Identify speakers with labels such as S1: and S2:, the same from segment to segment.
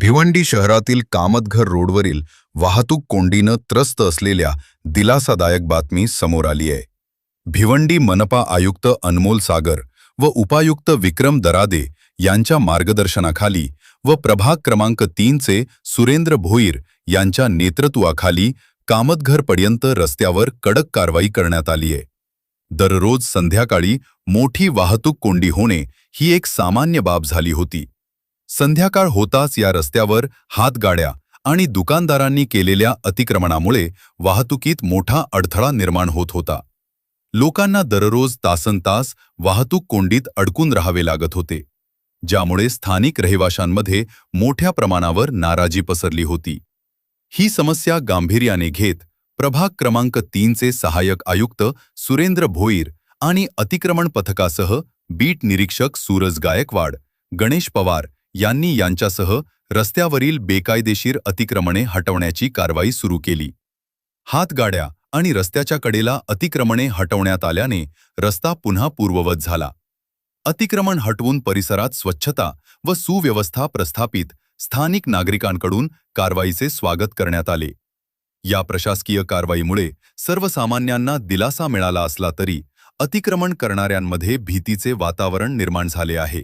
S1: भिवंडी शहरातील कामतघर रोडवरील वाहतूक कोंडीनं त्रस्त असलेल्या दिलासादायक बातमी समोर आली आहे. भिवंडी मनपा आयुक्त अनमोल सागर व उपायुक्त विक्रम दरादे यांच्या मार्गदर्शनाखाली व प्रभाग क्रमांक 3 चे सुरेंद्र भोईर यांच्या नेतृत्वाखाली कामतघरपर्यंत रस्त्यावर कडक कारवाई करण्यात आली आहे. दररोज संध्याकाळी मोठी वाहतूक कोंडी होणे ही एक सामान्य बाब झाली होती. संध्याकाळ होताच या रस्त्यावर हातगाड्या आणि दुकानदारांनी केलेल्या अतिक्रमणामुळे वाहतुकीत मोठा अडथळा निर्माण होत होता. लोकांना दररोज तासनतास वाहतूक कोंडीत अडकून राहावे लागत होते, ज्यामुळे स्थानिक रहिवाशांमध्ये मोठ्या प्रमाणावर नाराजी पसरली होती. ही समस्या गांभीर्याने घेत प्रभाग क्रमांक 3 चे सहाय्यक आयुक्त सुरेंद्र भोईर आणि अतिक्रमण पथकासह बीट निरीक्षक सूरज गायकवाड, गणेश पवार यांनी यांच्यासह रस्त्यावरील बेकायदेशीर अतिक्रमणे हटवण्याची कारवाई सुरू केली. हातगाड्या आणि रस्त्याच्या कडेला अतिक्रमणे हटवण्यात आल्याने रस्ता पुन्हा पूर्ववत झाला. अतिक्रमण हटवून परिसरात स्वच्छता व सुव्यवस्था प्रस्थापित स्थानिक नागरिकांकडून कारवाईचे स्वागत करण्यात आले. या प्रशासकीय कारवाईमुळे सर्वसामान्यांना दिलासा मिळाला असला तरी अतिक्रमण करणाऱ्यांमध्ये भीतीचे वातावरण निर्माण झाले आहे.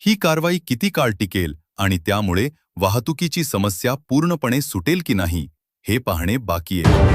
S1: ही कारवाई किती काळ टिकेल आणि त्यामुळे वाहतुकीची समस्या पूर्णपणे सुटेल की नाही हे पाहणे बाकी आहे.